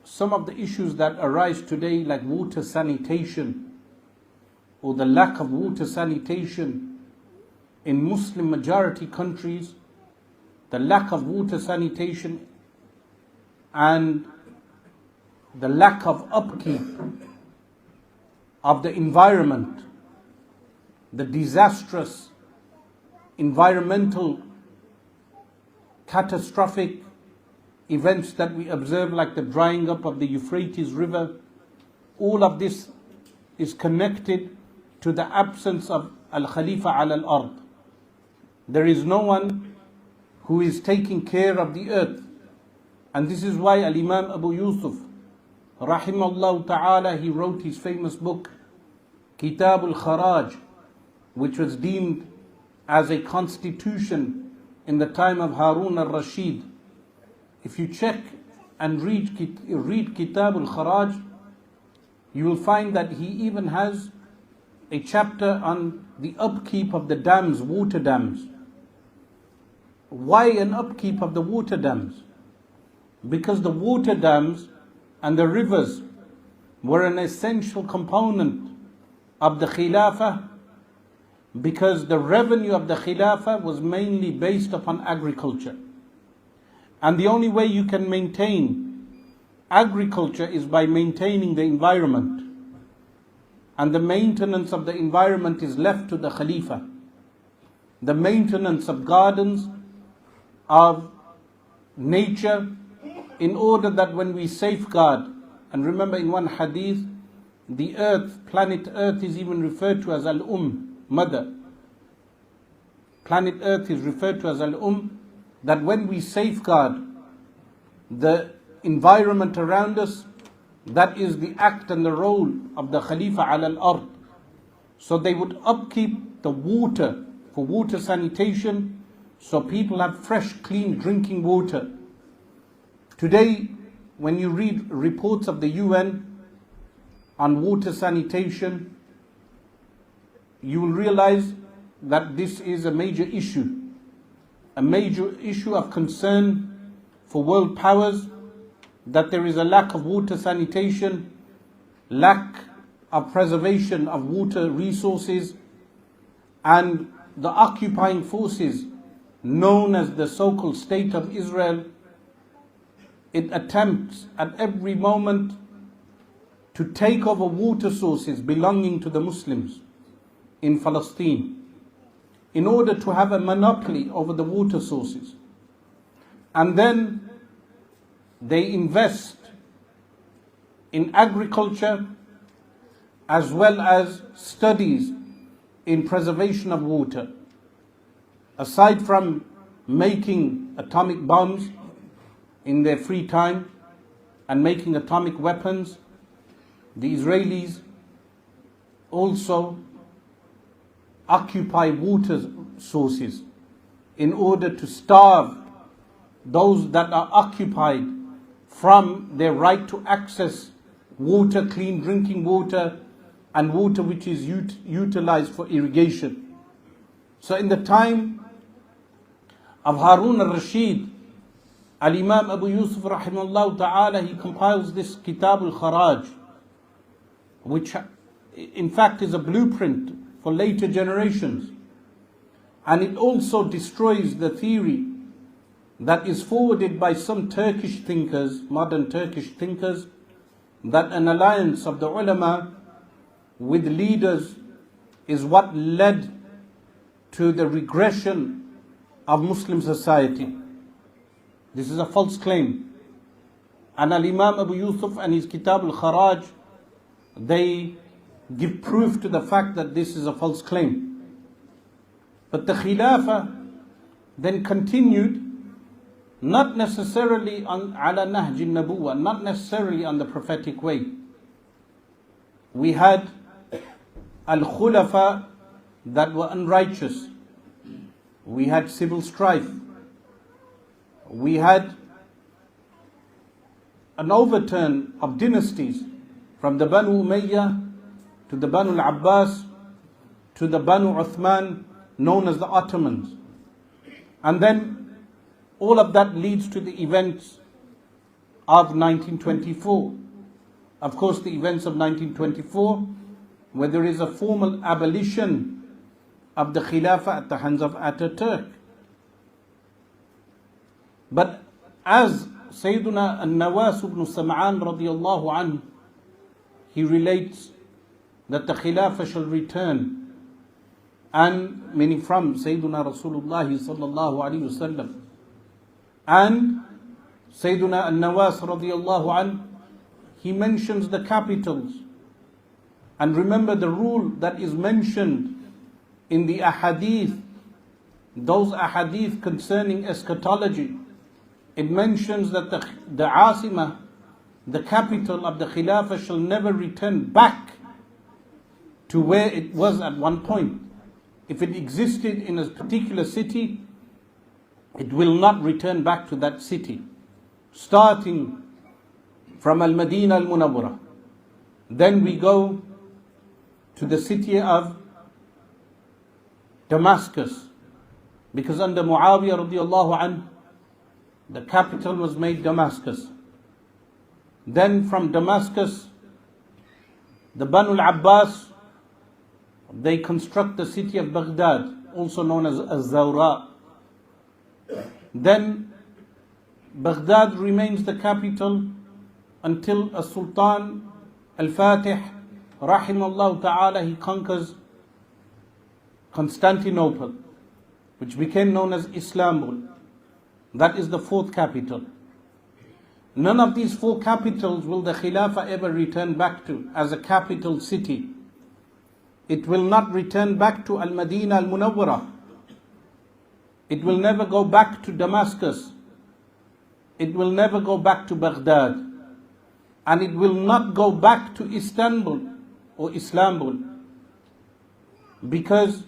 some of the issues that arise today, like water sanitation or the lack of water sanitation in Muslim majority countries, the lack of water sanitation and the lack of upkeep of the environment, the disastrous environmental catastrophic events that we observe, like the drying up of the Euphrates River, all of this is connected to the absence of al-Khalifa al-ard. There is no one who is taking care of the earth. And this is why Al-Imam Abu Yusuf, rahimahullah ta'ala, he wrote his famous book, Kitab al-Kharaj, which was deemed as a constitution in the time of Harun al-Rashid. If you check and read Kitab al-Kharaj, you will find that he even has a chapter on the upkeep of the dams, water dams. Why an upkeep of the water dams? Because the water dams and the rivers were an essential component of the Khilafah, because the revenue of the Khilafah was mainly based upon agriculture. And the only way you can maintain agriculture is by maintaining the environment. And the maintenance of the environment is left to the Khalifa. The maintenance of gardens, of nature, in order that when we safeguard, and remember in one hadith, the earth, planet earth, is even referred to as mother. Planet earth is referred to as that when we safeguard the environment around us, that is the act and the role of the Khalifa al-ard. So they would upkeep the water for water sanitation, so people have fresh, clean drinking water. Today, when you read reports of the UN on water sanitation, you will realize that this is a major issue of concern for world powers, that there is a lack of water sanitation, lack of preservation of water resources, and the occupying forces known as the so-called State of Israel, it attempts at every moment to take over water sources belonging to the Muslims in Palestine in order to have a monopoly over the water sources. And then they invest in agriculture as well as studies in preservation of water. Aside from making atomic bombs in their free time and making atomic weapons, the Israelis also occupy water sources in order to starve those that are occupied from their right to access water, clean drinking water, and water which is utilized for irrigation. So in the time of Harun al-Rashid, Al-Imam Abu Yusuf rahimahullah ta'ala, he compiles this Kitab al-Kharaj, which in fact is a blueprint for later generations. And it also destroys the theory that is forwarded by some Turkish thinkers, modern Turkish thinkers, that an alliance of the ulama with leaders is what led to the regression of Muslim society. This is a false claim. And Al-Imam Abu Yusuf and his Kitab al-Kharaj, they give proof to the fact that this is a false claim. But the Khilafah then continued, not necessarily on ala nahj al-nabuwa, not necessarily on the prophetic way. We had al-Khulafa that were unrighteous. We had civil strife. We had an overturn of dynasties from the Banu Umayyah to the Banu al-Abbas to the Banu Uthman, known as the Ottomans. And then all of that leads to the events of 1924. Of course, the events of 1924, where there is a formal abolition of the Khilafah at the hands of Ataturk. But as Sayyiduna al-Nawas ibn Sam'an radiyallahu anhu, he relates that the Khilafah shall return, and meaning from Sayyiduna Rasulullah sallallahu alayhi wasallam, and Sayyiduna al-Nawas radiyallahu anhu, he mentions the capitals. And remember the rule that is mentioned in the ahadith, those ahadith concerning eschatology. It mentions that the Asima, the capital of the Khilafah, shall never return back to where it was at one point. If it existed in a particular city, it will not return back to that city. Starting from Al-Madinah Al-Munawwarah, then we go to the city of Damascus, because under Muawiyah radiallahu anhu, the capital was made Damascus. Then from Damascus, the Banu al-Abbas, they construct the city of Baghdad, also known as Al-Zawra. Then Baghdad remains the capital until a Sultan Al-Fatih, rahimahullah ta'ala, he conquers Constantinople, which became known as Istanbul. That is the fourth capital. None of these four capitals will the Khilafah ever return back to as a capital city. It will not return back to Al-Madinah Al-Munawwarah. It will never go back to Damascus. It will never go back to Baghdad. And it will not go back to Istanbul or Istanbul. Because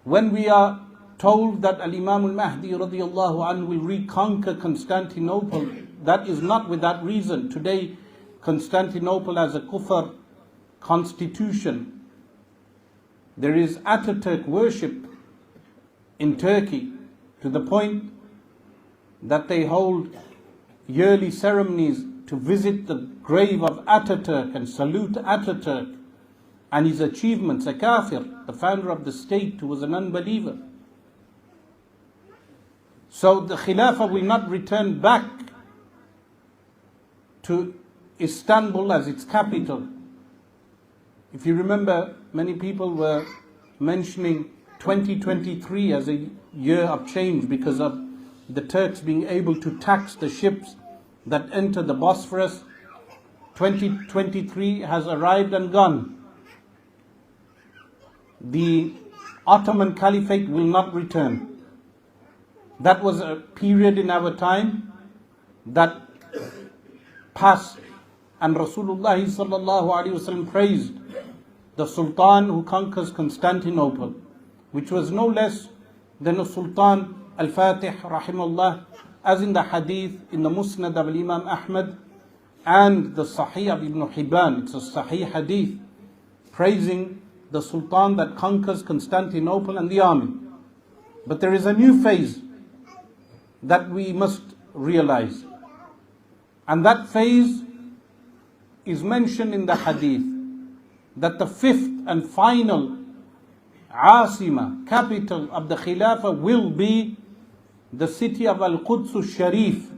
when we are told that Al-Imam Al-Mahdi radiyallahu anhu will reconquer Constantinople, that is not without reason. Today, Constantinople has a kufr constitution. There is Ataturk worship in Turkey, to the point that they hold yearly ceremonies to visit the grave of Ataturk and salute Ataturk and his achievements, a kafir, the founder of the state who was an unbeliever. So the Khilafah will not return back to Istanbul as its capital. If you remember, many people were mentioning 2023 as a year of change because of the Turks being able to tax the ships that enter the Bosphorus. 2023 has arrived and gone. The Ottoman Caliphate will not return. That was a period in our time that passed, and Rasulullah sallallahu alaihi wasallam praised the Sultan who conquers Constantinople, which was no less than a Sultan Al-Fatih rahimahullah, as in the hadith in the Musnad of Imam Ahmad and the Sahih of Ibn Hibban. It's a Sahih hadith praising the Sultan that conquers Constantinople and the army. But there is a new phase that we must realize, and that phase is mentioned in the hadith, that the fifth and final Asima, capital of the Khilafah, will be the city of Al-Quds al-Sharif,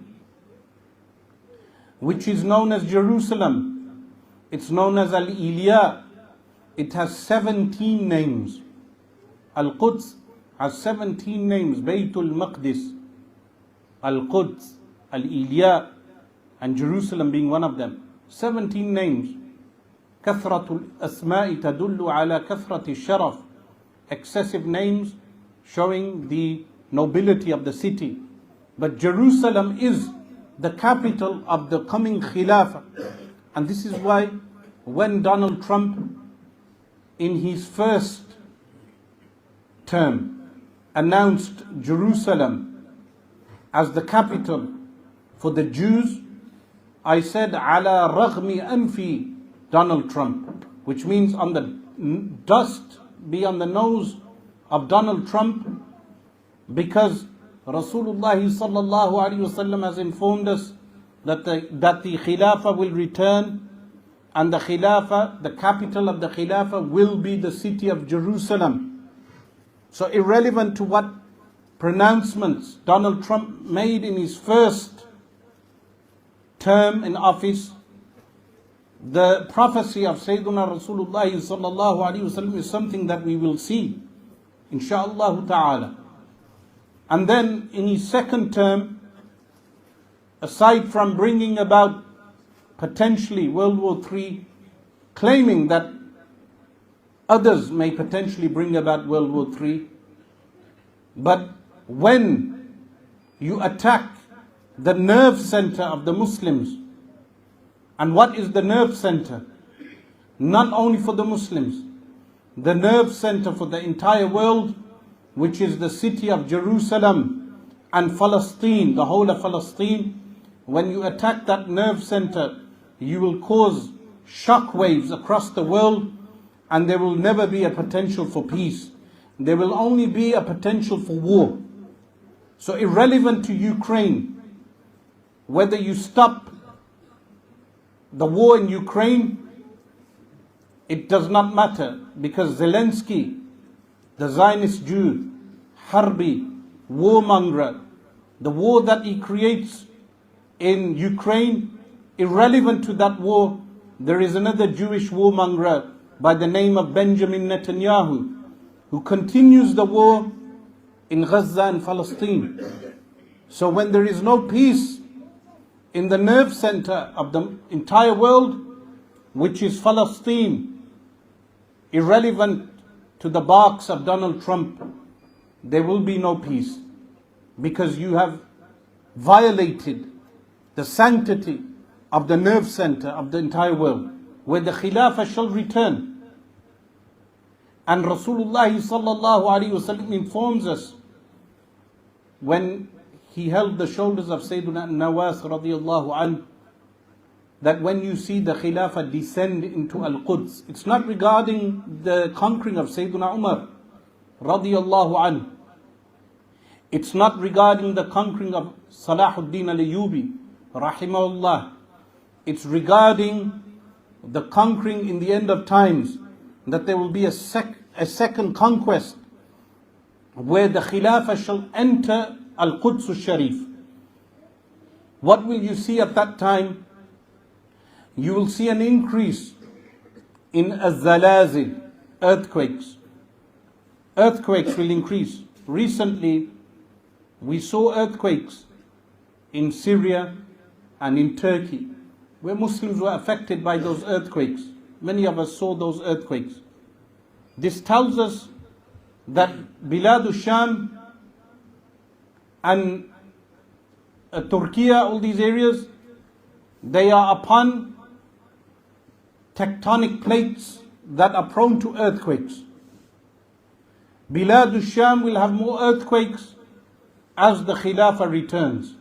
which is known as Jerusalem. It's known as Al-Iliya. It has 17 names. Al-Quds has 17 names. Baytul Maqdis, Al-Quds, Al-Iliya, and Jerusalem being one of them. 17 names. Kathratul Asma'i tadullu ala kathrati sharaf. Excessive names showing the nobility of the city. But Jerusalem is the capital of the coming Khilafah. And this is why when Donald Trump, in his first term, announced Jerusalem as the capital for the Jews, I said, ala raghmi anfi Donald Trump, which means on the dust be on the nose of Donald Trump, because Rasulullah sallallahu alaihi wasallam has informed us that the Khilafah will return, and the Khilafah, the capital of the Khilafah, will be the city of Jerusalem. So irrelevant to what pronouncements Donald Trump made in his first term in office, the prophecy of Sayyidina Rasulullah sallallahu alaihi wasallam is something that we will see, insha'Allah ta'ala. And then in his second term, aside from bringing about potentially World War III, claiming that others may potentially bring about World War III, but when you attack the nerve center of the Muslims, and what is the nerve center? Not only for the Muslims, the nerve center for the entire world, which is the city of Jerusalem and Palestine, the whole of Palestine. When you attack that nerve center, you will cause shock waves across the world, and there will never be a potential for peace. There will only be a potential for war. So irrelevant to Ukraine, whether you stop the war in Ukraine, it does not matter, because Zelensky, the Zionist Jew, Harbi, warmonger, the war that he creates in Ukraine, irrelevant to that war, there is another Jewish warmonger by the name of Benjamin Netanyahu, who continues the war in Gaza and Palestine. So when there is no peace in the nerve center of the entire world, which is Palestine, irrelevant to the barks of Donald Trump, there will be no peace, because you have violated the sanctity of the nerve center of the entire world, where the Khilafah shall return. And Rasulullah sallallahu alaihi wasallam informs us, when he held the shoulders of Sayyidina Nawas radiyallahu anhu, that when you see the Khilafah descend into Al-Quds, it's not regarding the conquering of Sayyidina Umar radiyallahu anhu. It's not regarding the conquering of Salahuddin al-Ayyubi rahimahullah. It's regarding the conquering in the end of times, that there will be a second conquest where the Khilafah shall enter Al-Quds al-Sharif. What will you see at that time? You will see an increase in az-zalazil, earthquakes. Earthquakes will increase. Recently, we saw earthquakes in Syria and in Turkey, where Muslims were affected by those earthquakes. Many of us saw those earthquakes. This tells us that Bilad al-Sham and Turkey, all these areas, they are upon tectonic plates that are prone to earthquakes. Bilad al-Sham will have more earthquakes as the Khilafah returns.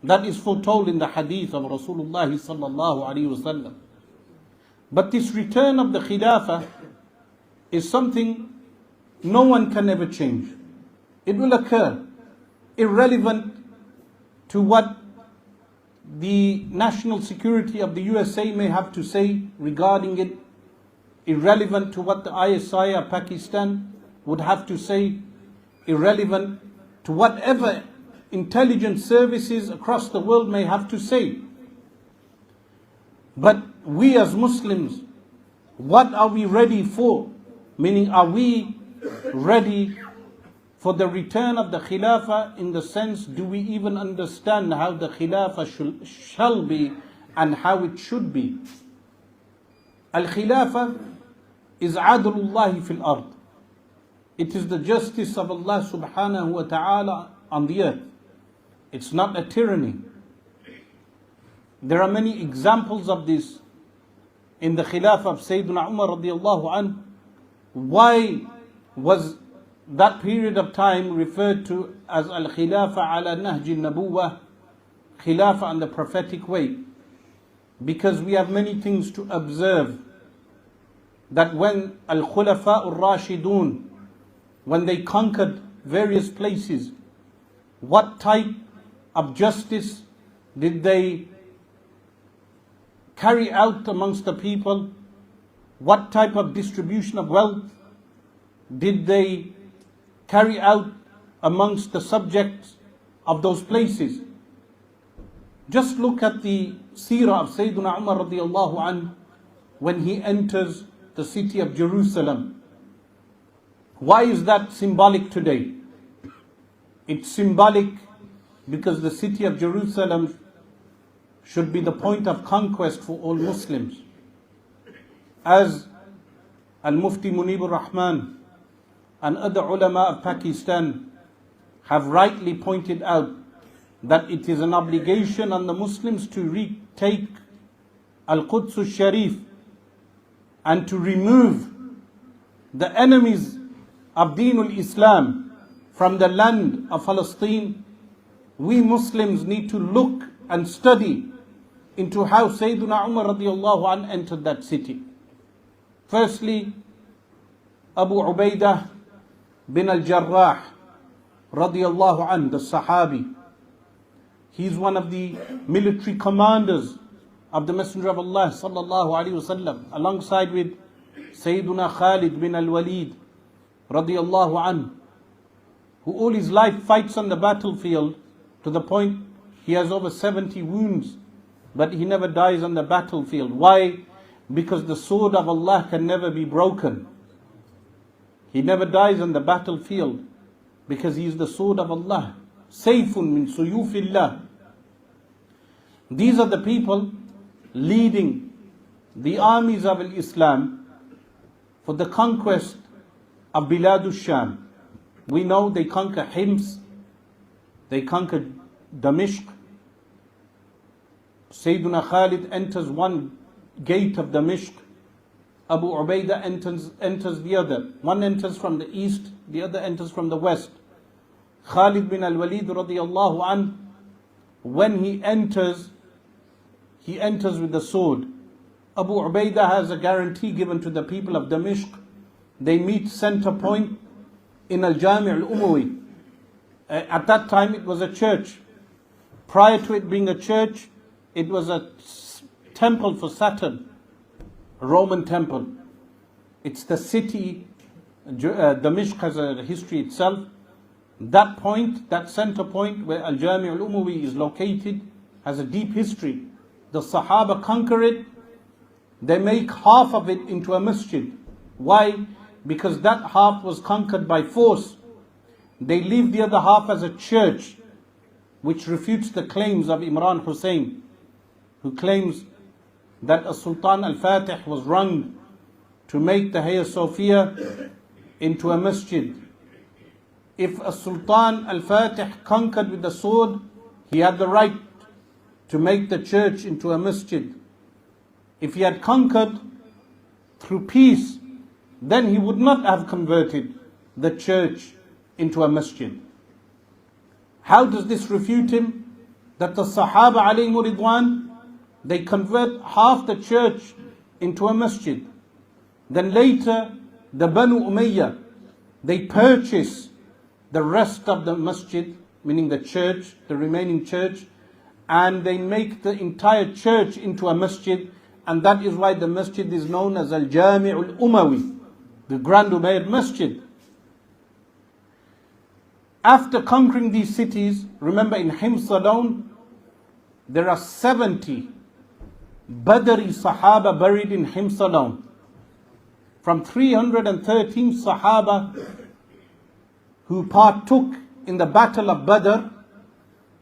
That is foretold in the hadith of Rasulullah sallallahu alaihi wasallam. But this return of the Khilafah is something no one can ever change. It will occur, irrelevant to what the national security of the USA may have to say regarding it, irrelevant to what the ISI of Pakistan would have to say, irrelevant to whatever intelligence services across the world may have to say. But we as Muslims, what are we ready for? Meaning, are we ready for the return of the Khilafah, in the sense, do we even understand how the Khilafah shall be and how it should be? Al-Khilafah is adlullahi fil ard. It is the justice of Allah subhanahu wa ta'ala on the earth. It's not a tyranny. There are many examples of this in the Khilafah of Sayyidina Umar radiyallahu anhu. Why was that period of time referred to as Al-Khilafah ala Nahj al-Nabuwah, Khilafah on the prophetic way? Because we have many things to observe. That when Al-Khulafa al-Rashidun, when they conquered various places, What type of justice did they carry out amongst the people? What type of distribution of wealth did they carry out amongst the subjects of those places? Just look at the seerah of Sayyidina Umar radiallahu anhu when he enters the city of Jerusalem. Why is that symbolic today? It's symbolic because the city of Jerusalem should be the point of conquest for all Muslims. As Al-Mufti Munibur Rahman and other ulama of Pakistan have rightly pointed out, that it is an obligation on the Muslims to retake Al-Quds al-Sharif and to remove the enemies of Deenul Islam from the land of Palestine. We Muslims need to look and study into how Sayyidina Umar radiallahu anh entered that city. Firstly, Abu Ubaidah bin al-Jarrah radiallahu anh, the Sahabi. He's one of the military commanders of the Messenger of Allah sallallahu alaihi wasallam, alongside with Sayyiduna Khalid bin al-Walid radiallahu anh, who all his life fights on the battlefield to the point he has over 70 wounds, but he never dies on the battlefield. Why? Because the sword of Allah can never be broken. He never dies on the battlefield because he is the sword of Allah. Sayfun min suyufillah. These are the people leading the armies of Islam for the conquest of Bilad al-Sham. We know they conquer Hims, they conquer Damascus. Sayyiduna Khalid enters one gate of Damascus. Abu Ubaidah enters the other. One enters from the east, the other enters from the west. Khalid bin al-Walid radiallahu anh, when he enters with the sword. Abu Ubaidah has a guarantee given to the people of Damascus. They meet center point in Al-Jami' al-Umawi. At that time it was a church. Prior to it being a church, it was a temple for Saturn, a Roman temple. It's the city, Damascus has a history itself. That point, that center point where Al-Jami' al-Umawi is located, has a deep history. The Sahaba conquer it, they make half of it into a masjid. Why? Because that half was conquered by force. They leave the other half as a church, which refutes the claims of Imran Hussein, who claims that a Sultan al-Fatih was wrong to make the Hagia Sophia into a masjid. If a Sultan al-Fatih conquered with the sword, he had the right to make the church into a masjid. If he had conquered through peace, then he would not have converted the church into a masjid. How does this refute him? That the Sahaba alayhimu ridwan, they convert half the church into a masjid. Then later, the Banu Umayyah, they purchase the rest of the masjid, meaning the church, the remaining church, and they make the entire church into a masjid, and that is why the masjid is known as Al-Jami' al-Umawi, the Grand Umayyad Masjid. After conquering these cities, remember in Hims alone, there are 70 Badri Sahaba buried in Hims alone. From 313 Sahaba who partook in the battle of Badr,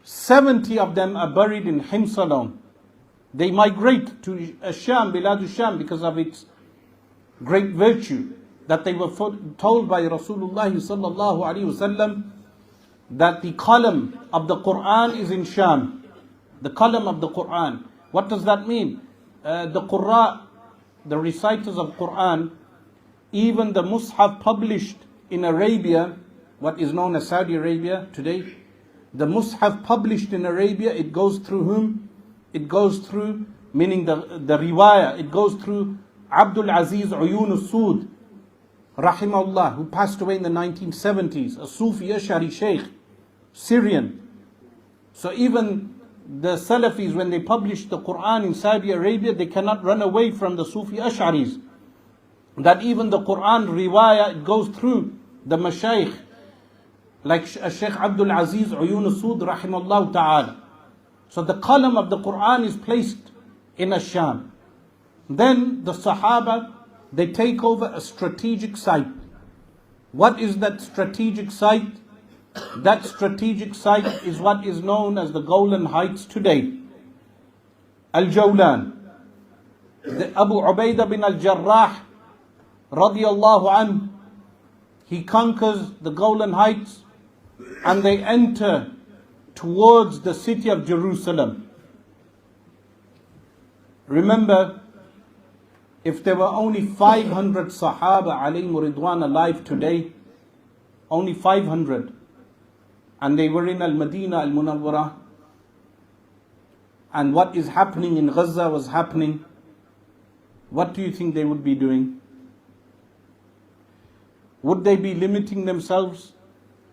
70 of them are buried in Hims alone. They migrate to Sham, Bilad al-Sham, because of its great virtue, that they were told by Rasulullah sallallahu alaihi wasallam that the column of the Quran is in Sham. The column of the Quran. What does that mean? The Qurra, the reciters of Quran, even the Mus'haf published in Arabia, what is known as Saudi Arabia today, the Mus'haf published in Arabia, it goes through whom? It goes through, meaning the riwayah, it goes through Abdul Aziz Uyun al-Sud, rahimahullah, who passed away in the 1970s, a Sufi Ash'ari Shaykh. Syrian. So even the Salafis, when they publish the Quran in Saudi Arabia, they cannot run away from the Sufi Ash'aris. That even the Quran riwayah, it goes through the Mashaykh, like Shaykh Abdul Aziz Uyun Sud Rahimallah Ta'ala. So the column of the Quran is placed in Ash-Sham. Then the Sahaba, they take over a strategic site. What is that strategic site? That strategic site is what is known as the Golan Heights today. Al-Jawlan. Abu Ubaidah bin al-Jarrah radiyallahu anhu, he conquers the Golan Heights and they enter towards the city of Jerusalem. Remember, if there were only 500 Sahaba alayhim ridwan alive today, only 500, and they were in Al-Madinah Al-Munawwarah, and what is happening in Gaza was happening, what do you think they would be doing? Would they be limiting themselves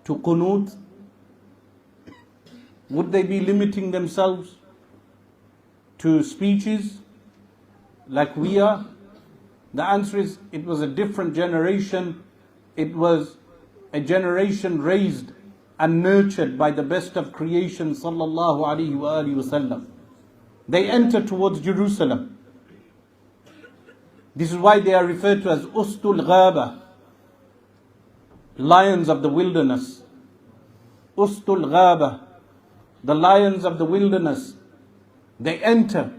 to qunut? Would they be limiting themselves to speeches like we are? The answer is, it was a different generation. It was a generation raised and nurtured by the best of creation, sallallahu alaihi wasallam. They enter towards Jerusalem. This is why they are referred to as Ustul Ghaba, lions of the wilderness. Ustul Ghaba, the lions of the wilderness. They enter,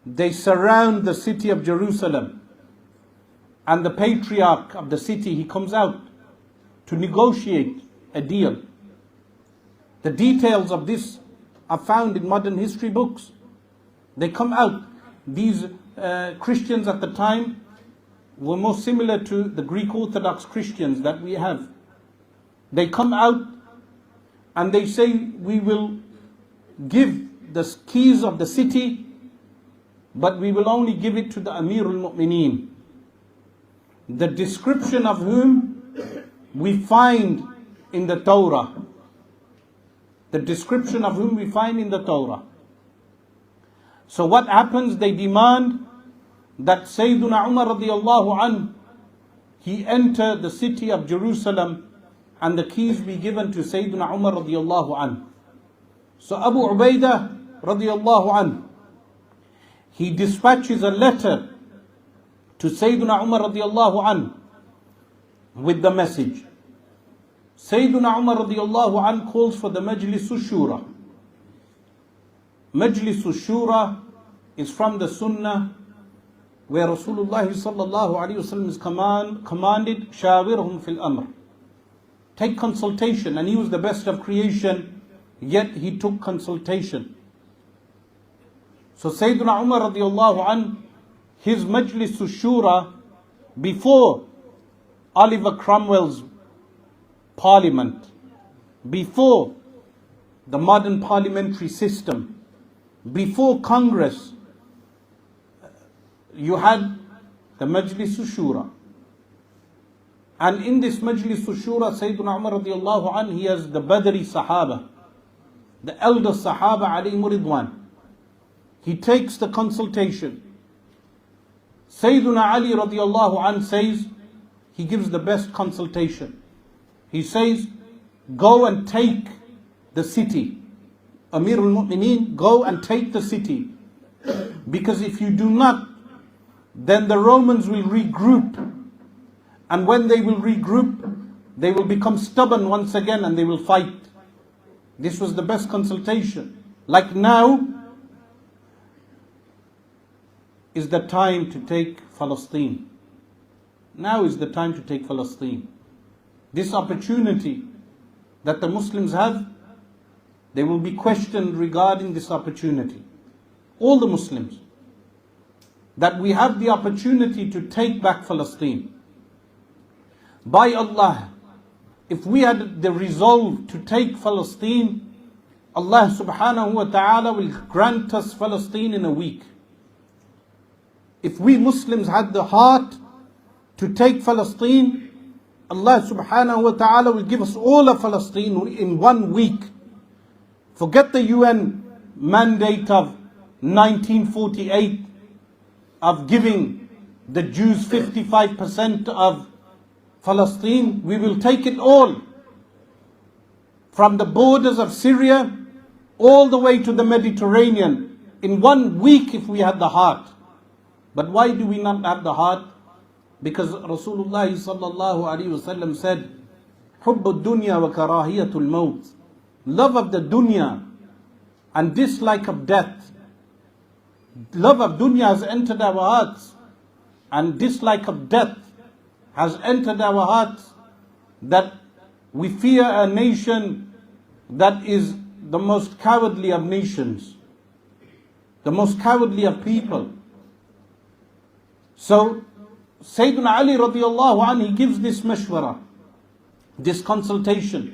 they surround the city of Jerusalem, and the patriarch of the city, he comes out to negotiate a deal. The details of this are found in modern history books. They come out. These Christians at the time were more similar to the Greek Orthodox Christians that we have. They come out and they say, we will give the keys of the city, but we will only give it to the Amir al-Mu'mineen, the description of whom we find in the Torah. The description of whom we find in the Torah. So what happens? They demand that Sayyiduna Umar radiyallahu anhu, he enter the city of Jerusalem and the keys be given to Sayyiduna Umar radiyallahu anhu. So Abu Ubaidah radiyallahu anhu, he dispatches a letter to Sayyiduna Umar radiyallahu anhu with the message. Sayyiduna Umar radiyallahu anhu calls for the Majlis al-Shura. Majlis al-Shura is from the Sunnah, where Rasulullah sallallahu alaihi wasallam is commanded, shawirhum fil amr. Take consultation, and he was the best of creation, yet he took consultation. So Sayyiduna Umar radiyallahu anhu, his Majlis al-Shura, before Oliver Cromwell's parliament, before the modern parliamentary system, before Congress, you had the Majlis al-Shura. And in this Majlis al-Shura, Sayyiduna Umar radiyallahu anhu, he has the Badri Sahaba, the elder Sahaba alayhim ridwan. He takes the consultation. Sayyiduna Ali radiyallahu anhu says, he gives the best consultation. He says, go and take the city. Amir al-Mu'mineen, go and take the city. Because if you do not, then the Romans will regroup. And when they will regroup, they will become stubborn once again and they will fight. This was the best consultation. Like now is the time to take Palestine. Now is the time to take Palestine. This opportunity that the Muslims have, they will be questioned regarding this opportunity. All the Muslims. That we have the opportunity to take back Palestine. By Allah, if we had the resolve to take Palestine, Allah subhanahu wa ta'ala will grant us Palestine in a week. If we Muslims had the heart to take Palestine, Allah subhanahu wa ta'ala will give us all of Palestine in 1 week. Forget the UN mandate of 1948 of giving the Jews 55% of Palestine. We will take it all. From the borders of Syria all the way to the Mediterranean in 1 week if we had the heart. But why do we not have the heart? Because Rasulullah sallallahu alaihi wasallam said, "Hubb ad-dunya wa karahiyatul maut." Love of the dunya and dislike of death. Love of dunya has entered our hearts, and dislike of death has entered our hearts, that we fear a nation that is the most cowardly of nations, the most cowardly of people. So Sayyidina Ali radiallahu anhu, he gives this mashwara, this consultation,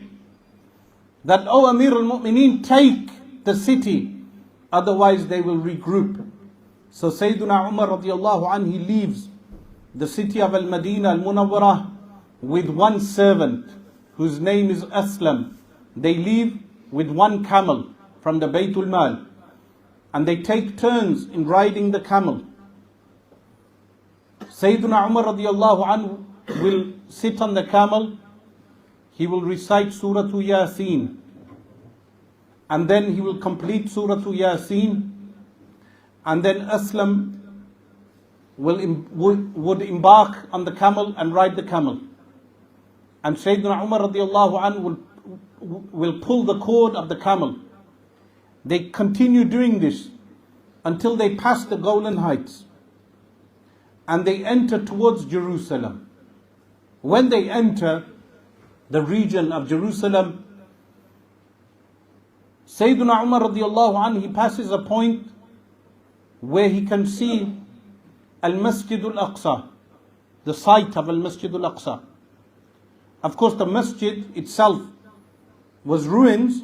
that, "O Amir al-Mu'mineen, take the city, otherwise they will regroup." So Sayyidina Umar radiallahu anhu, he leaves the city of Al-Madinah al-Munawwarah with one servant whose name is Aslam. They leave with one camel from the Baytul Mal, and they take turns in riding the camel. Sayyidina Umar radiallahu anhu will sit on the camel. He will recite Surah Yasin, and then he will complete Surah Yasin, and then Aslam would embark on the camel and ride the camel. And Sayyidina Umar radiallahu anhu will pull the cord of the camel. They continue doing this until they pass the Golan Heights and they enter towards Jerusalem. When they enter the region of Jerusalem, Sayyidina Umar radiallahu anhu, he passes a point where he can see Al-Masjid Al-Aqsa, the site of Al-Masjid Al-Aqsa. Of course, the masjid itself was ruins,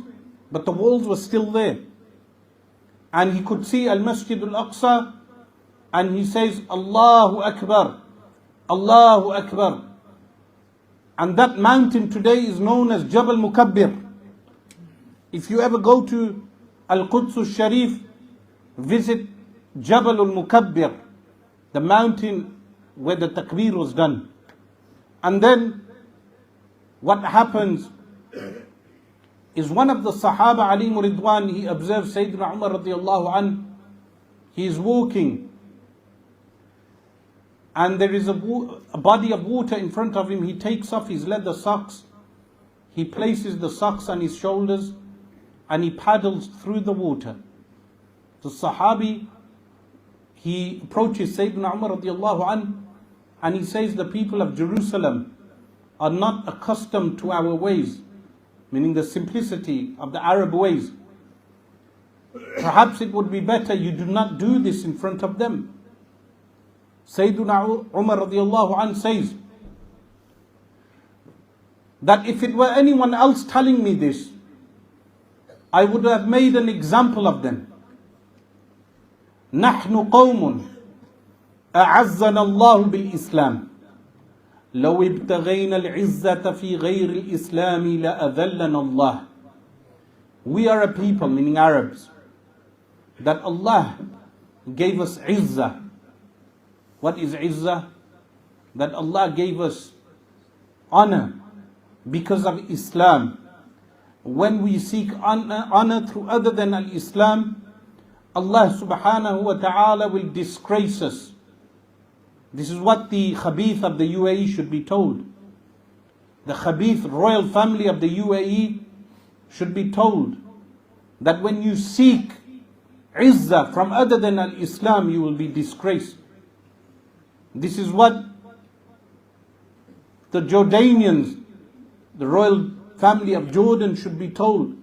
but the walls were still there. And he could see Al-Masjid Al-Aqsa, and he says, "Allahu Akbar, Allahu Akbar." And that mountain today is known as Jabal Mukabbir. If you ever go to Al-Quds al-Sharif, visit Jabal al-Mukabbir, the mountain where the takbir was done. And then what happens is, one of the Sahaba alayhim ridwan, he observes Sayyidina Umar radiallahu anhu, he is walking, and there is a body of water in front of him. He takes off his leather socks, he places the socks on his shoulders, and he paddles through the water. The Sahabi, he approaches Sayyidina Umar radiallahu anhu, and he says, "The people of Jerusalem are not accustomed to our ways," meaning the simplicity of the Arab ways. "Perhaps it would be better you do not do this in front of them." Sayyidina Umar radiallahu anhu says that if it were anyone else telling me this, I would have made an example of them. "نحن قوم أعزنا الله بالإسلام لو ابتغينا العزة في غير الإسلام لأذلنا الله." We are a people, meaning Arabs, that Allah gave us izzah. What is izzah? That Allah gave us honor because of Islam. When we seek honor through other than al-Islam, Allah subhanahu wa ta'ala will disgrace us. This is what the Khabith of the UAE should be told. The Khabith royal family of the UAE should be told that when you seek izzah from other than al-Islam, you will be disgraced. This is what the Jordanians, the royal family of Jordan, should be told.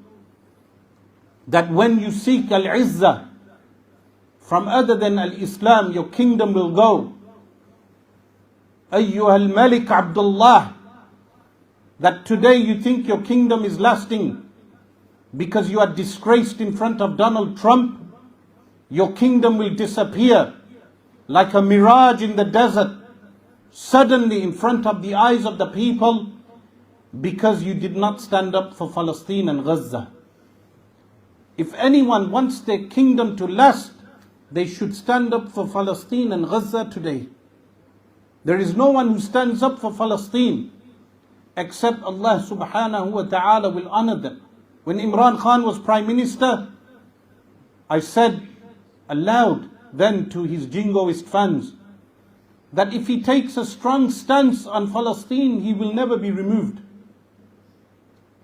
That when you seek al-izzah from other than al-Islam, your kingdom will go. Ayyuha al-Malik Abdullah, that today you think your kingdom is lasting because you are disgraced in front of Donald Trump, your kingdom will disappear like a mirage in the desert. suddenly in front of the eyes of the people because you did not stand up for Palestine and Gaza. If anyone wants their kingdom to last, they should stand up for Palestine and Gaza today. There is no one who stands up for Palestine except Allah subhanahu wa ta'ala will honor them. When Imran Khan was Prime Minister, I said aloud then to his jingoist fans that if he takes a strong stance on Palestine, he will never be removed.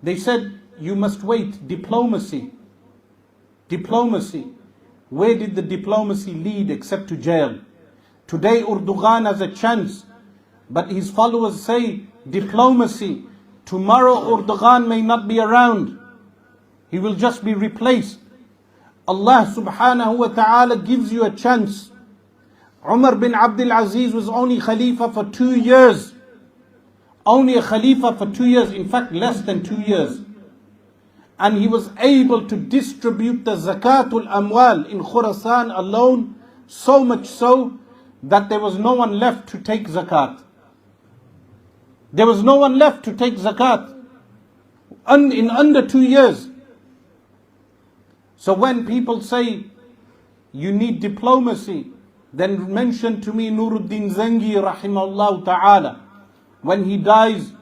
They said, you must wait. Diplomacy. Diplomacy. Where did the diplomacy lead except to jail? Today Erdogan has a chance, but his followers say diplomacy. Tomorrow Erdogan may not be around. He will just be replaced. Allah subhanahu wa ta'ala gives you a chance. Umar bin Abdul Aziz was only Khalifa for 2 years. Only a Khalifa for 2 years, in fact less than 2 years. And he was able to distribute the zakatul amwal in Khurasan alone, so much so that there was no one left to take zakat. There was no one left to take zakat in under 2 years. So when people say you need diplomacy, then mention to me Nuruddin Zangi rahimahullah ta'ala. When he dies,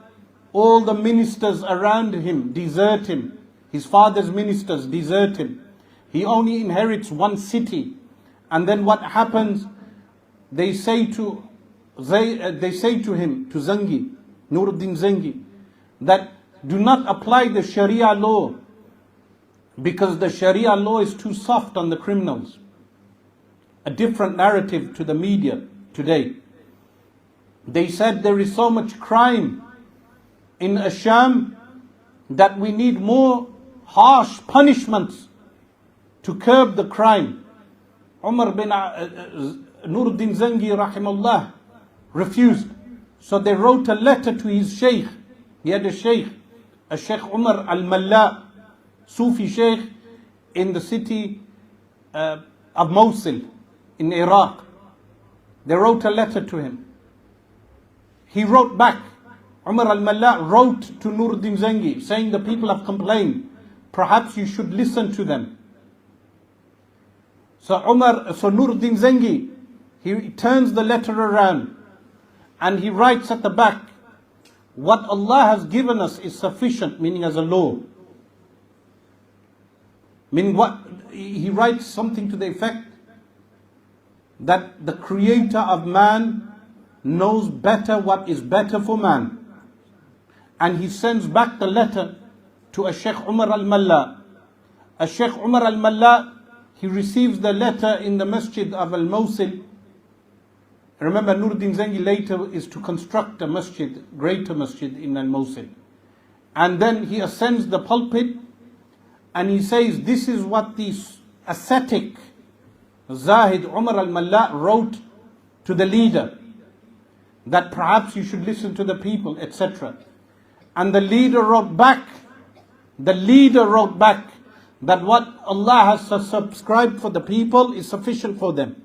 all the ministers around him desert him. His father's ministers desert him. He only inherits one city. And then what happens? They say to him, to Zangi, Nuruddin Zangi, that do not apply the Sharia law because the Sharia law is too soft on the criminals. A different narrative to the media today. They said there is so much crime in Asham that we need more harsh punishments to curb the crime. Umar bin Nuruddin Zangi rahimahullah refused. So they wrote a letter to his sheikh. He had a sheikh Umar al-Malla, Sufi sheikh in the city of Mosul in Iraq. They wrote a letter to him. He wrote back. Umar al-Malla wrote to Nuruddin Zangi saying the people have complained. Perhaps you should listen to them. So Nuruddin Zangi, he turns the letter around and he writes at the back, what Allah has given us is sufficient, meaning as a law. Meaning what? He writes something to the effect that the creator of man knows better what is better for man. And he sends back the letter to Shaykh Umar al-Malla. Shaykh Umar al-Malla, he receives the letter in the Masjid of Al-Mosul. Remember, Nuruddin Zangi later is to construct a masjid, greater masjid in Al-Mosul. And then he ascends the pulpit and he says, this is what the ascetic Zahid Umar al-Malla wrote to the leader, that perhaps you should listen to the people, etc. And the leader wrote back that what Allah has subscribed for the people is sufficient for them.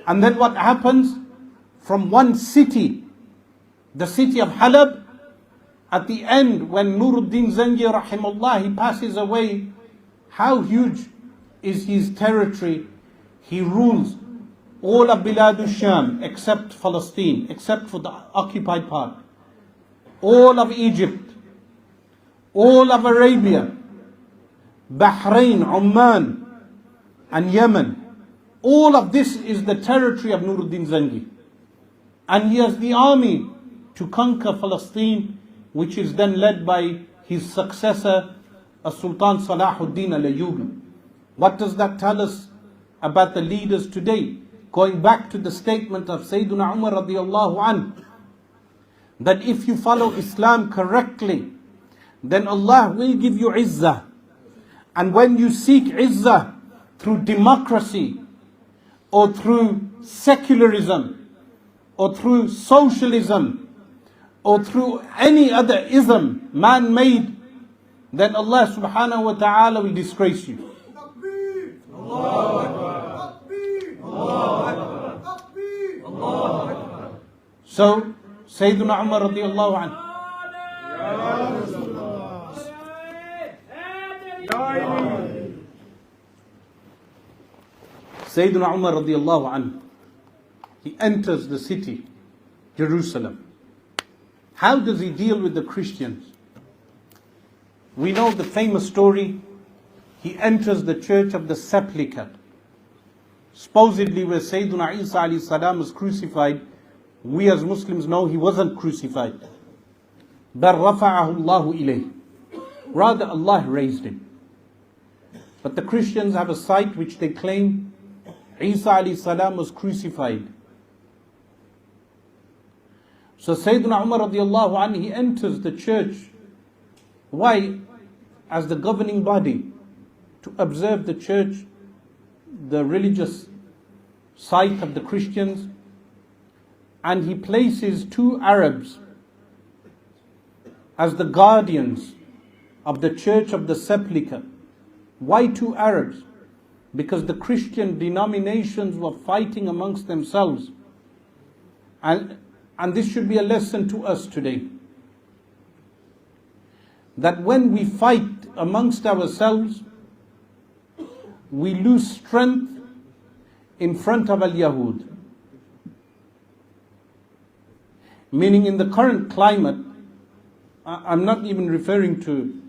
And then what happens? From one city, the city of Halab, at the end when Nuruddin Zangi rahimahullah, he passes away, how huge is his territory? He rules all of Bilad al-Sham except Palestine, except for the occupied part. All of Egypt, all of Arabia, Bahrain, Oman, and Yemen. All of this is the territory of Nuruddin Zangi. And he has the army to conquer Palestine, which is then led by his successor, Sultan Salahuddin al-Ayyubi. What does that tell us about the leaders today? Going back to the statement of Sayyidina Umar radiallahu anhu, that if you follow Islam correctly, then Allah will give you izzah. And when you seek izzah through democracy, or through secularism, or through socialism, or through any other ism, man-made, then Allah subhanahu wa ta'ala will disgrace you. Allahu Akbar. Allahu Akbar. Allahu Akbar. So, Sayyidina Umar radiallahu anhu. Sayyidina Umar radiallahu anhu, he enters the city, Jerusalem. How does he deal with the Christians? We know the famous story. He enters the church of the Sepulchre, supposedly where Sayyidina Isa alayhi salam was crucified. We as Muslims know he wasn't crucified. بَلْ رَفَعَهُ اللَّهُ إِلَيْهِ. Rather, Allah raised him. But the Christians have a site which they claim Isa alayhi salam was crucified. So Sayyidina Umar radiallahu anhu, he enters the church. Why? As the governing body, to observe the church, the religious site of the Christians. And he places two Arabs as the guardians of the church of the Sepulchre. Why two Arabs? Because the Christian denominations were fighting amongst themselves. And this should be a lesson to us today. That when we fight amongst ourselves, we lose strength in front of al-Yahud. Meaning in the current climate, I'm not even referring to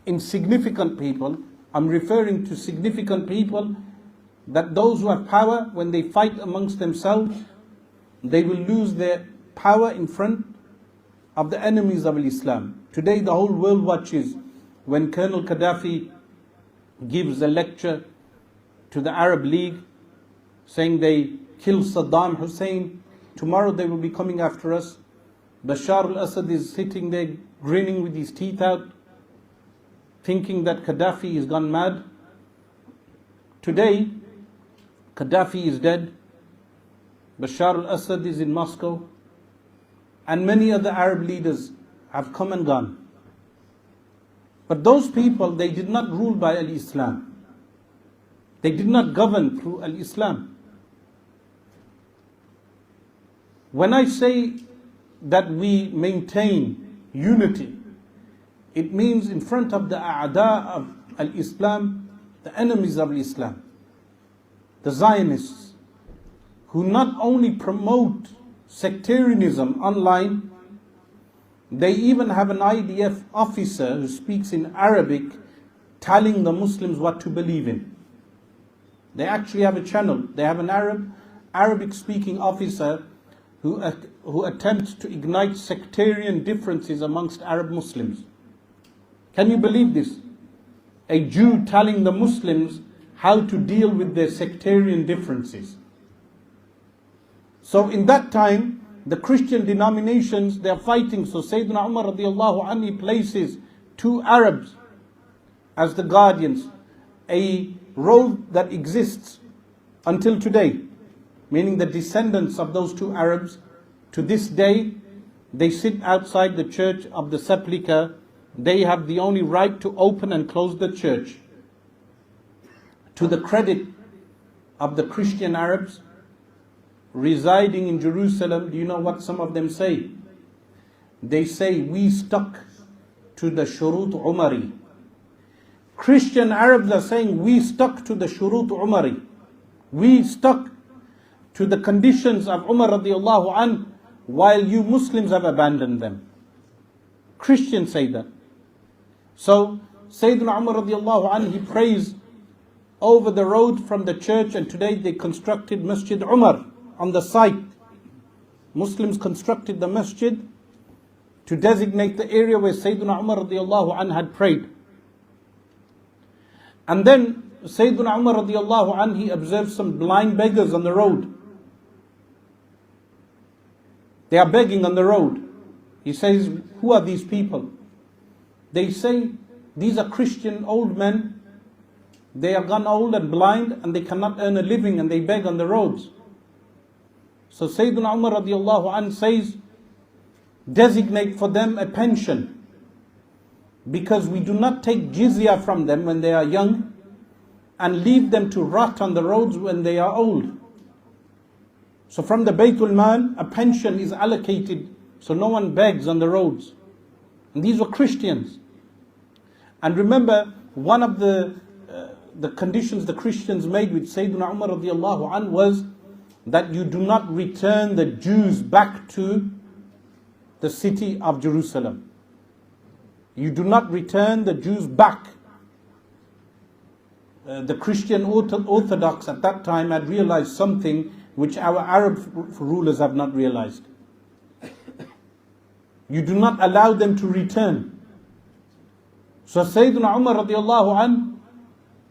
insignificant people, I'm referring to significant people, that those who have power, when they fight amongst themselves, they will lose their power in front of the enemies of Islam. Today the whole world watches when Colonel Gaddafi gives a lecture to the Arab League saying they killed Saddam Hussein. Tomorrow they will be coming after us. Bashar al-Assad is sitting there grinning with his teeth out, thinking that Gaddafi has gone mad. Today, Gaddafi is dead. Bashar al-Assad is in Moscow. And many other Arab leaders have come and gone. But those people, they did not rule by al-Islam. They did not govern through al-Islam. When I say that we maintain unity, it means in front of the a'da of al-Islam, the enemies of Islam, the Zionists, who not only promote sectarianism online, they even have an IDF officer who speaks in Arabic telling the Muslims what to believe in. They actually have a channel. They have an Arabic speaking officer who attempts to ignite sectarian differences amongst Arab Muslims. Can you believe this? A Jew telling the Muslims how to deal with their sectarian differences. So in that time, the Christian denominations, they are fighting. So Sayyidina Umar radiallahu anhu places two Arabs as the guardians. A role that exists until today. Meaning the descendants of those two Arabs, to this day, they sit outside the church of the Sepulchre. They have the only right to open and close the church. To the credit of the Christian Arabs residing in Jerusalem, do you know what some of them say? They say, we stuck to the Shurut Umari. Christian Arabs are saying, we stuck to the Shurut Umari. We stuck to the conditions of Umar radiallahu anhu, while you Muslims have abandoned them. Christians say that. So Sayyidina Umar radiallahu anhu, he prays over the road from the church, and today they constructed Masjid Umar on the site. Muslims constructed the masjid to designate the area where Sayyidina Umar radiallahu anhu had prayed. And then Sayyidina Umar radiallahu anhu, he observed some blind beggars on the road. They are begging on the road. He says, who are these people? They say, these are Christian old men. They are gone old and blind and they cannot earn a living and they beg on the roads. So Sayyidina Umar radiallahu anhu says, designate for them a pension, because we do not take jizya from them when they are young and leave them to rot on the roads when they are old. So from the Baytul Mal, a pension is allocated so no one begs on the roads. And these were Christians. And remember, one of the conditions the Christians made with Sayyidina Umar radiallahu anhu was that you do not return the Jews back to the city of Jerusalem. You do not return the Jews back. The Christian Orthodox at that time had realized something which our Arab rulers have not realized. You do not allow them to return. So Sayyidina Umar radiallahu anhu,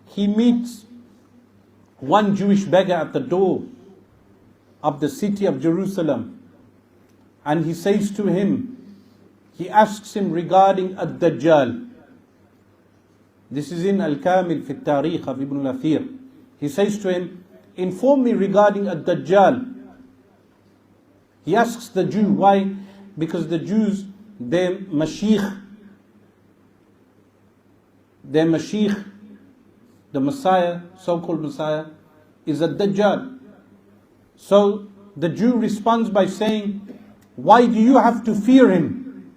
he meets one Jewish beggar at the door of the city of Jerusalem. And he says to him, he asks him regarding Ad-Dajjal. This is in Al-Kamil fi Tarikh of Ibn al-Athir. He says to him, inform me regarding Ad-Dajjal. He asks the Jew, why? Because the Jews, their Mashiach, the Messiah, so-called Messiah, is Ad-Dajjal. So the Jew responds by saying, why do you have to fear him?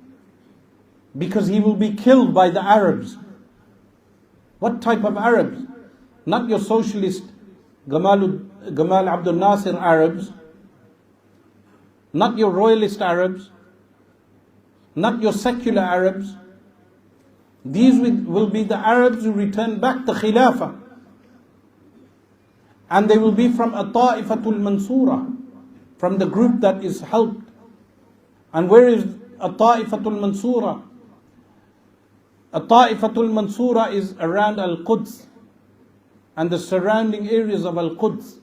Because he will be killed by the Arabs. What type of Arabs? Not your socialist Gamal Abdel Nasser Arabs, not your royalist Arabs, not your secular Arabs. These will be the Arabs who return back to Khilafah. And they will be from a Ta'ifatul Mansura, from the group that is helped. And where is a Ta'ifatul Mansura? A Ta'ifatul Mansura is around Al-Quds and the surrounding areas of Al-Quds.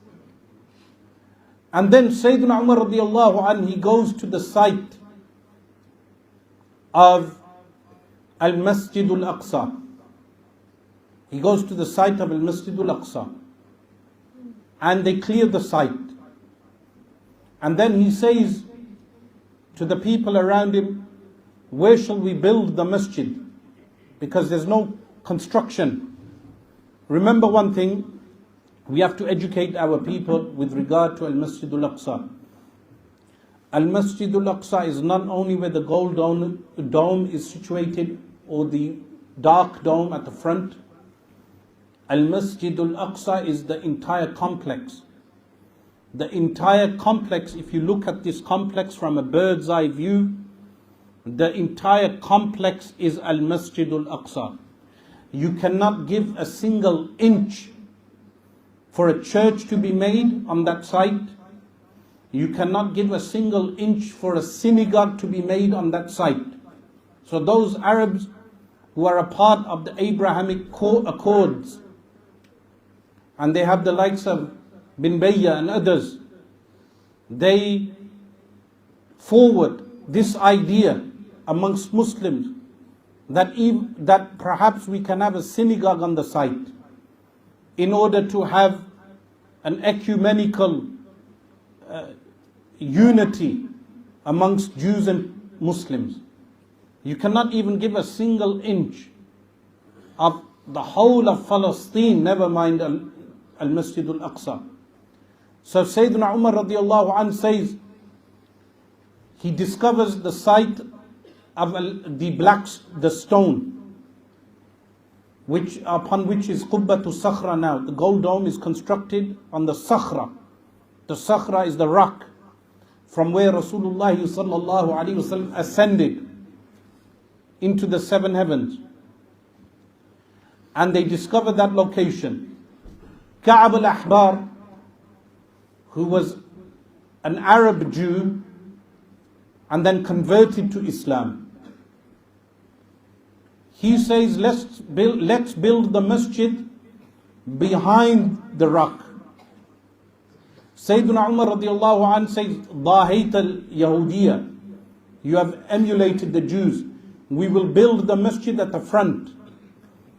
And then Sayyidina Umar radiallahu anhu, he goes to the site of Al-Masjid Al-Aqsa. He goes to the site of Al-Masjid Al-Aqsa. And they clear the site. And then he says to the people around him, where shall we build the masjid? Because there's no construction. Remember one thing, we have to educate our people with regard to Al-Masjid Al-Aqsa. Al-Masjid Al-Aqsa is not only where the gold dome is situated or the dark dome at the front. Al-Masjid Al-Aqsa is the entire complex. The entire complex, if you look at this complex from a bird's eye view, the entire complex is Al-Masjid Al-Aqsa. You cannot give a single inch for a church to be made on that site. You cannot give a single inch for a synagogue to be made on that site. So those Arabs who are a part of the Abrahamic Accords, and they have the likes of Bin Bayya and others, they forward this idea amongst Muslims that perhaps we can have a synagogue on the site in order to have an ecumenical unity amongst Jews and Muslims. You cannot even give a single inch of the whole of Palestine, never mind Al-Masjid Al-Aqsa. So Sayyidina Umar radiallahu anhu says, he discovers the site of the stone, upon which is Qubbatu Sakhra now. The gold dome is constructed on the Sakhra. The Sakhra is the rock from where Rasulullah sallallahu alaihi wasallam ascended into the seven heavens. And they discovered that location. Ka'ab al-Ahbar, who was an Arab Jew and then converted to Islam, he says, let's build the masjid behind the rock. Sayyidina Umar radiallahu anhu says, Dahayt al-Yahudiyya, you have emulated the Jews. We will build the masjid at the front.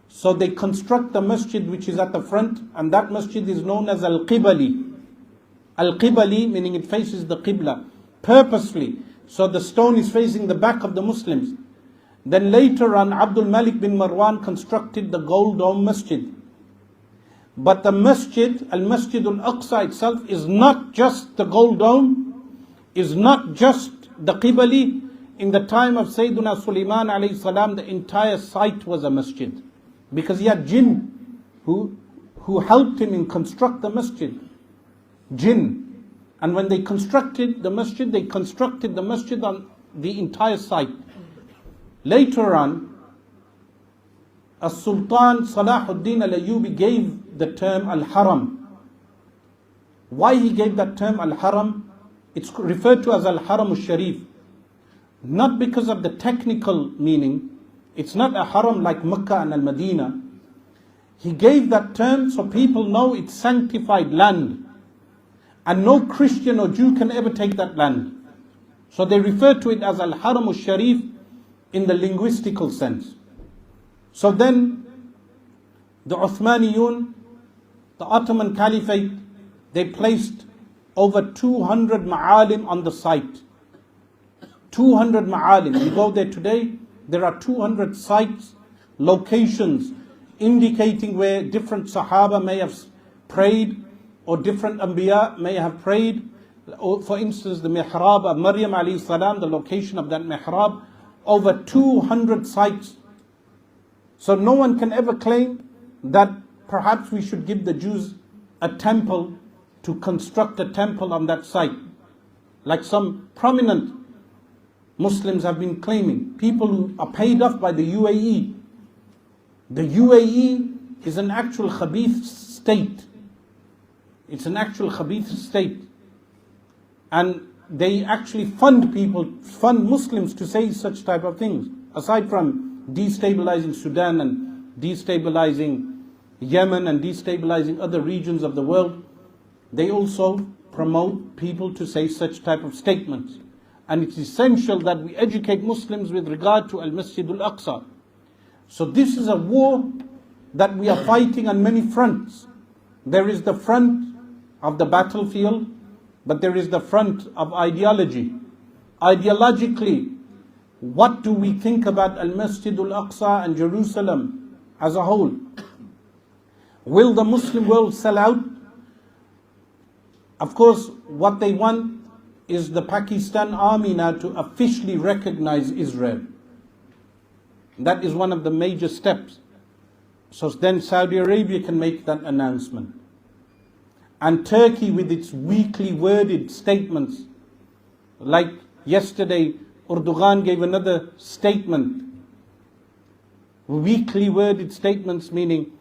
So they construct the masjid which is at the front, and that masjid is known as Al-Qibali. Al-Qibali meaning it faces the Qibla, purposely. So the stone is facing the back of the Muslims. Then later on, Abdul Malik bin Marwan constructed the Gold Dome Masjid. But the masjid, Al-Masjid Al-Aqsa itself, is not just the gold dome, is not just the Qibali. In the time of Sayyidina Sulaiman alayhi salam, the entire site was a masjid. Because he had jinn who helped him in construct the masjid. Jinn. And when they constructed the masjid on the entire site. Later on, As-Sultan Salahuddin al-Ayyubi gave the term Al-Haram. Why he gave that term Al-Haram? It's referred to as Al-Haram al-Sharif. Not because of the technical meaning. It's not a haram like Mecca and Al-Madinah. He gave that term so people know it's sanctified land. And no Christian or Jew can ever take that land. So they refer to it as Al-Haram al-Sharif in the linguistical sense. So then, the Uthmaniyun, the Ottoman Caliphate, they placed over 200 ma'alim on the site. 200 ma'alim. You go there today, there are 200 sites, locations, indicating where different Sahaba may have prayed, or different Anbiya may have prayed. For instance, the Mihrab of Maryam alayhi salam, the location of that Mihrab, over 200 sites. So no one can ever claim that perhaps we should give the Jews a temple, to construct a temple on that site. Like some prominent Muslims have been claiming, people who are paid off by the UAE. The UAE is an actual khabith state. It's an actual khabith state. And they actually fund Muslims to say such type of things. Aside from destabilizing Sudan and destabilizing Yemen and destabilizing other regions of the world, they also promote people to say such type of statements. And it's essential that we educate Muslims with regard to Al-Masjid Al-Aqsa. So this is a war that we are fighting on many fronts. There is the front of the battlefield, but there is the front of ideology. Ideologically, what do we think about Al-Masjid Al-Aqsa and Jerusalem as a whole? Will the Muslim world sell out? Of course, what they want is the Pakistan army now to officially recognize Israel. That is one of the major steps. So then Saudi Arabia can make that announcement. And Turkey, with its weakly worded statements, like yesterday Erdogan gave another statement. Weakly worded statements, meaning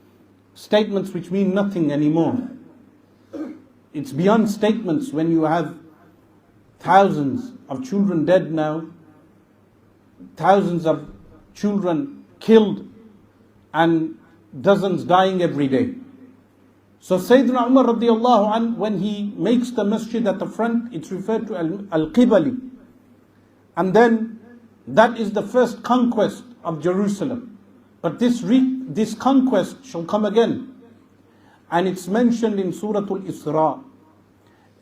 statements which mean nothing anymore. It's beyond statements when you have thousands of children dead now, thousands of children killed, and dozens dying every day. So Sayyidina Umar radiallahu anh, when he makes the masjid at the front, it's referred to al-Qibali. And then that is the first conquest of Jerusalem. But this conquest shall come again. And it's mentioned in Surah Al-Isra.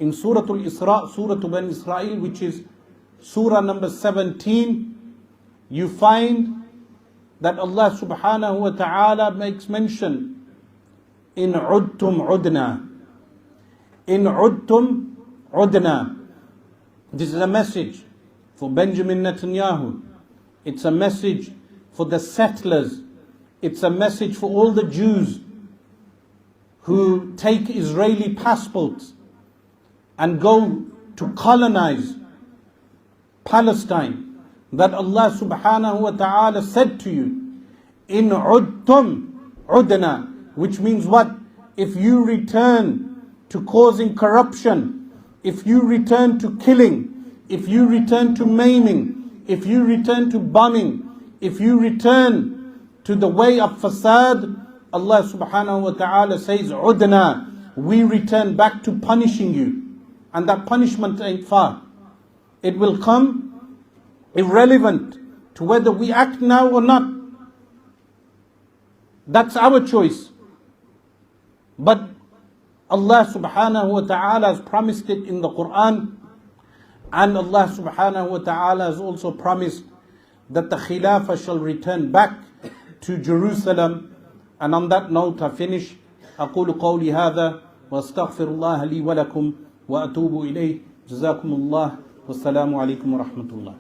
In Surah Al-Isra, Surah Bani Israel, which is Surah number 17, you find that Allah subhanahu wa ta'ala makes mention, in udtum udna. In udtum udna. This is a message for Benjamin Netanyahu. It's a message for the settlers. It's a message for all the Jews who take Israeli passports and go to colonize Palestine. That Allah subhanahu wa ta'ala said to you, in udtum udna, which means what? If you return to causing corruption, if you return to killing, if you return to maiming, if you return to bombing, if you return to the way of fasad, Allah subhanahu wa ta'ala says, udna, we return back to punishing you. And that punishment ain't far. It will come irrelevant to whether we act now or not. That's our choice. But Allah subhanahu wa ta'ala has promised it in the Quran. And Allah subhanahu wa ta'ala has also promised that the Khilafah shall return back to Jerusalem. And on that note I finish. أقول قولي هذا وأستغفر الله لي ولكم وأتوب إليه. جزاكم الله والسلام عليكم ورحمة الله.